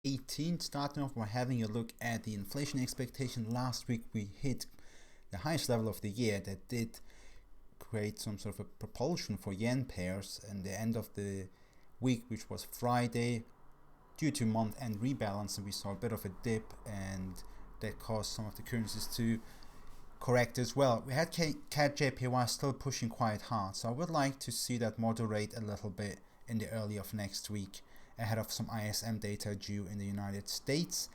18. Starting off, we're having a look at the inflation expectation. Last week we hit the highest level of the year. That did create some sort of a propulsion for yen pairs, and the end of the week, which was Friday, due to month-end rebalancing, we saw a bit of a dip, and that caused some of the currencies to correct as well. We had CAD JPY still pushing quite hard, so I would like to see that moderate a little bit in the early of next week, ahead of some ISM data due in the United States.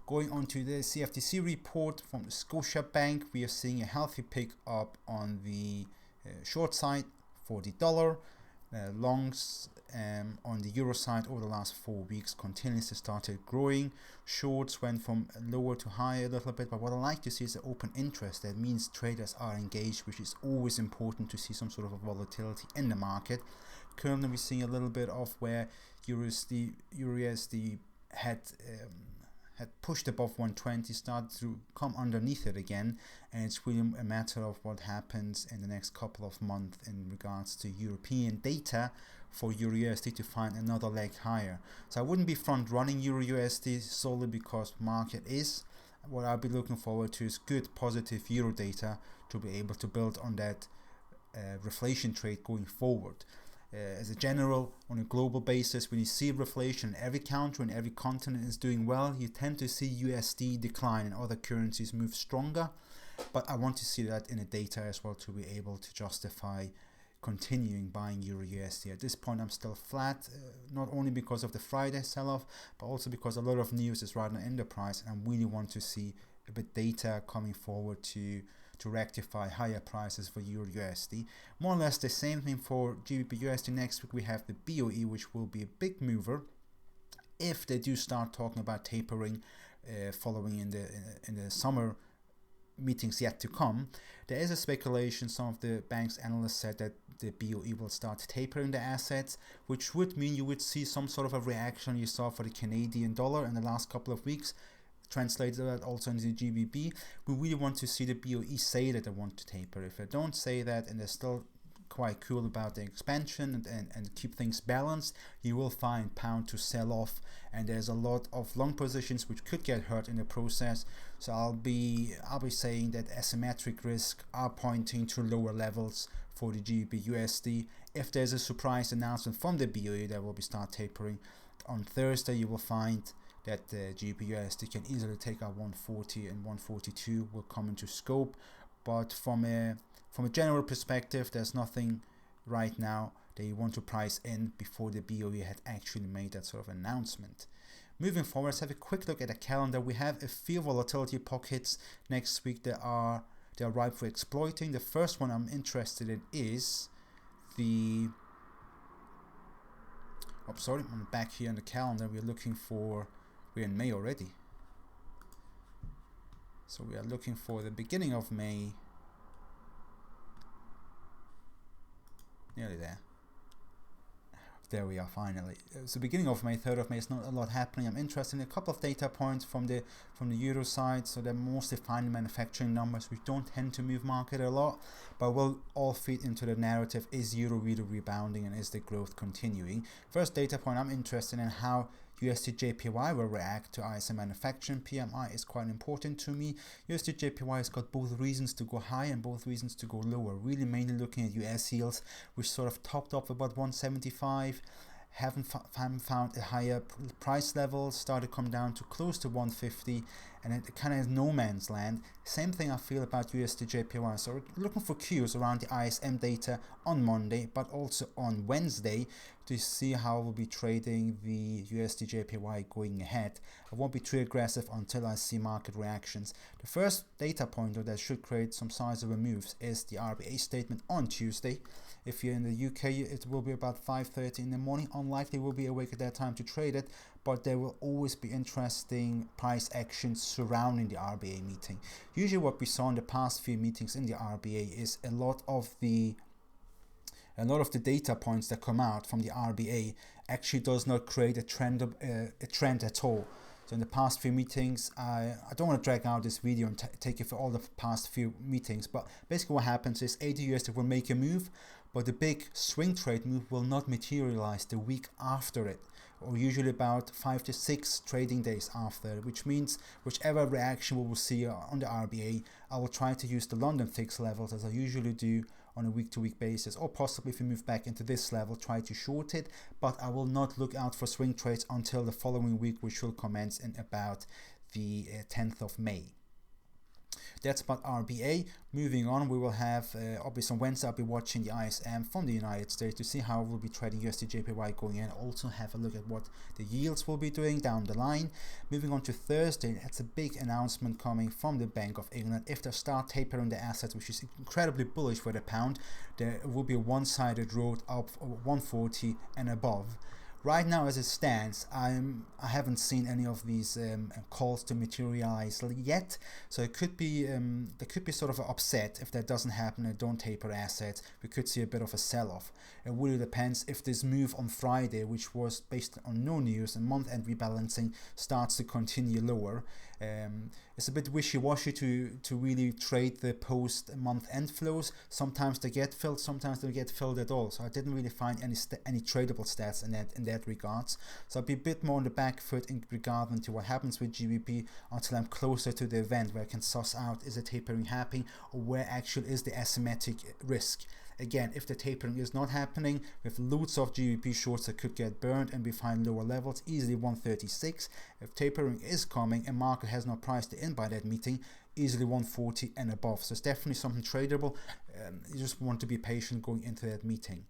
Going on to the CFTC report from the Scotia Bank, we are seeing a healthy pick up on the short side for the dollar. Longs on the euro side over the last 4 weeks continuously started growing. Shorts went from lower to higher a little bit, but what I like to see is the open interest. That means traders are engaged, which is always important to see some sort of a volatility in the market. Currently we're seeing a little bit of where EURUSD had pushed above 120, started to come underneath it again, and it's really a matter of what happens in the next couple of months in regards to European data for EURUSD to find another leg higher. So I wouldn't be front running EURUSD solely because market is. What I'll be looking forward to is good positive euro data to be able to build on that reflation trade going forward. As a general, on a global basis, when you see reflation, every country and every continent is doing well, you tend to see USD decline and other currencies move stronger. But I want to see that in the data as well to be able to justify continuing buying EURUSD. At this point, I'm still flat, not only because of the Friday sell-off, but also because a lot of news is riding in the price, and I really want to see a bit data coming forward to rectify higher prices for EURUSD. More or less the same thing for GBP/USD. Next week we have the BOE, which will be a big mover if they do start talking about tapering following in the summer meetings yet to come. There is a speculation, some of the bank's analysts said that the BOE will start tapering the assets, which would mean you would see some sort of a reaction you saw for the Canadian dollar in the last couple of weeks. Translated that also into GBP. We really want to see the BOE say that they want to taper. If they don't say that and they're still quite cool about the expansion and keep things balanced, you will find pound to sell off, and there's a lot of long positions which could get hurt in the process. So I'll be saying that asymmetric risk are pointing to lower levels for the GBP/USD. If there's a surprise announcement from the BOE, that will be start tapering. On Thursday you will find that the GBP/USD can easily take out 140 and 142 will come into scope, but from a general perspective, there's nothing right now that you want to price in before the BOE had actually made that sort of announcement. Moving forward, let's have a quick look at the calendar. We have a few volatility pockets next week that are ripe for exploiting. The first one I'm interested in is the I'm back here on the calendar. We're in May already. So we are looking for the beginning of May. Nearly there. There we are, finally. So beginning of May, 3rd of May, is not a lot happening. I'm interested in a couple of data points from the euro side. So they're mostly fine manufacturing numbers, which don't tend to move market a lot, but will all feed into the narrative. Is euro really rebounding, and is the growth continuing? First data point I'm interested in how USD JPY will react to ISM manufacturing. PMI is quite important to me. USD JPY has got both reasons to go high and both reasons to go lower. Really mainly looking at US yields, which sort of topped off about 175. Haven't found a higher price level, started to come down to close to 150, and it kind of has no man's land. Same thing I feel about USD JPY. So we're looking for cues around the ISM data on Monday, but also on Wednesday to see how we'll be trading the USD JPY going ahead. I won't be too aggressive until I see market reactions. The first data point though that should create some sizable moves is the RBA statement on Tuesday. If you're in the UK, it will be about 5:30 in the morning. Unlikely we'll be awake at that time to trade it, but there will always be interesting price actions surrounding the RBA meeting. Usually what we saw in the past few meetings in the RBA is a lot of the data points that come out from the RBA actually does not create a trend at all. So in the past few meetings, I don't want to drag out this video and take you through all the past few meetings, but basically what happens is AUD/USD will make a move, but the big swing trade move will not materialize the week after it. or usually about 5 to 6 trading days after, which means whichever reaction we will see on the RBA, I will try to use the London fix levels as I usually do on a week-to-week basis, or possibly if we move back into this level, try to short it, but I will not look out for swing trades until the following week, which will commence in about the 10th of May. That's about RBA. Moving on, we will have obviously on Wednesday I'll be watching the ISM from the United States to see how we'll be trading USD JPY going in. Also have a look at what the yields will be doing down the line. Moving on to Thursday, that's a big announcement coming from the Bank of England. If they start tapering the assets, which is incredibly bullish for the pound, there will be a one-sided road up 140 and above. Right now, as it stands, I haven't seen any of these calls to materialize yet. So it could be there could be sort of an upset if that doesn't happen and don't taper assets. We could see a bit of a sell-off. It really depends if this move on Friday, which was based on no news and month-end rebalancing, starts to continue lower. It's a bit wishy-washy to really trade the post-month-end flows. Sometimes they get filled, sometimes they get filled at all. So I didn't really find any tradable stats in that regards. So I'll be a bit more on the back foot in regard to what happens with GBP until I'm closer to the event where I can suss out is the tapering happening or where actually is the asymmetric risk. Again, if the tapering is not happening, with loads of GBP shorts that could get burned and we find lower levels, easily 136. If tapering is coming and market has not priced it in by that meeting, easily 140 and above. So it's definitely something tradable. You just want to be patient going into that meeting.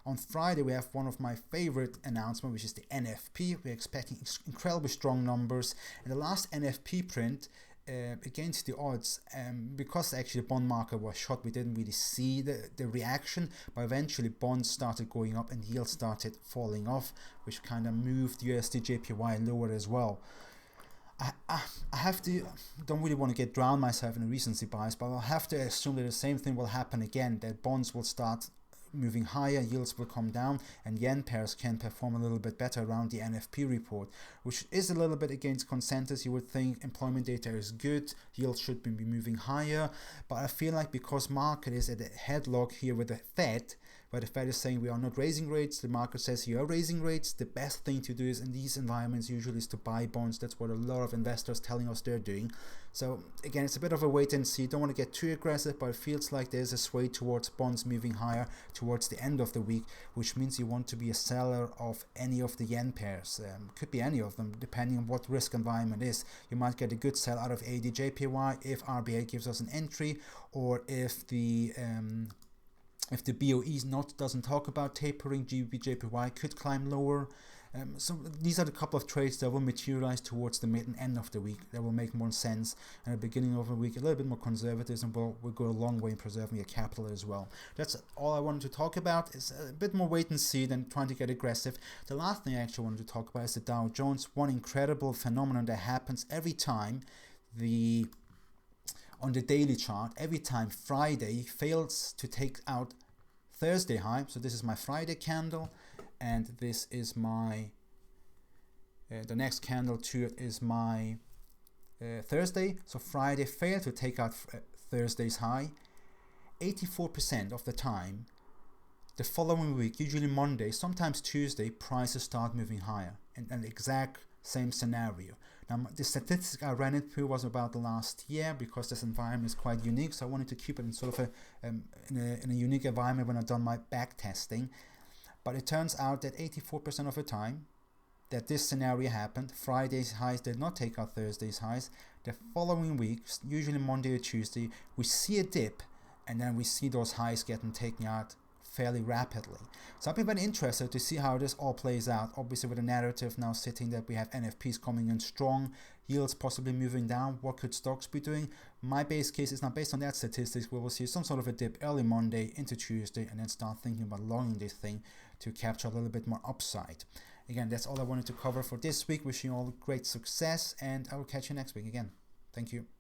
On Friday, we have one of my favorite announcements, which is the NFP. We're expecting incredibly strong numbers. In the last NFP print, against the odds, because actually the bond market was shot, we didn't really see the reaction, but eventually bonds started going up and yields started falling off, which kind of moved USD JPY lower as well. I have to, don't really want to get drowned myself in a recency bias, but I'll have to assume that the same thing will happen again, that bonds will start moving higher, yields will come down, and yen pairs can perform a little bit better around the NFP report, which is a little bit against consensus. You would think employment data is good, yields should be moving higher, but I feel like because market is at a headlock here with the Fed, where the Fed is saying we are not raising rates, the market says you are raising rates, the best thing to do is in these environments usually is to buy bonds. That's what a lot of investors telling us they're doing. So again, it's a bit of a wait and see. Don't want to get too aggressive, but it feels like there's a sway towards bonds moving higher towards the end of the week, which means you want to be a seller of any of the yen pairs. Could be any of them, depending on what risk environment is. You might get a good sell out of ADJPY if RBA gives us an entry, or if the BOE doesn't talk about tapering, GBP/JPY could climb lower. So these are the couple of trades that will materialize towards the mid and end of the week. That will make more sense. And at the beginning of the week, a little bit more conservatism will go a long way in preserving your capital as well. That's all I wanted to talk about. It's a bit more wait and see than trying to get aggressive. The last thing I actually wanted to talk about is the Dow Jones. One incredible phenomenon that happens every time on the daily chart, every time Friday fails to take out Thursday high. So this is my Friday candle, and this is my the next candle to it is my Thursday. So Friday failed to take out Thursday's high. 84% of the time, the following week, usually Monday, sometimes Tuesday, prices start moving higher, and an exact same scenario. Now, the statistic I ran it through was about the last year, because this environment is quite unique, so I wanted to keep it in sort of in a unique environment when I've done my back testing. But it turns out that 84% of the time that this scenario happened, Friday's highs did not take out Thursday's highs. The following week, usually Monday or Tuesday, we see a dip, and then we see those highs getting taken out fairly rapidly. So I've been very interested to see how this all plays out. Obviously, with the narrative now sitting that we have NFPs coming in strong, yields possibly moving down, what could stocks be doing? My base case is now based on that statistics. We will see some sort of a dip early Monday into Tuesday, and then start thinking about longing this thing to capture a little bit more upside. Again, that's all I wanted to cover for this week. Wishing you all great success, and I will catch you next week again. Thank you.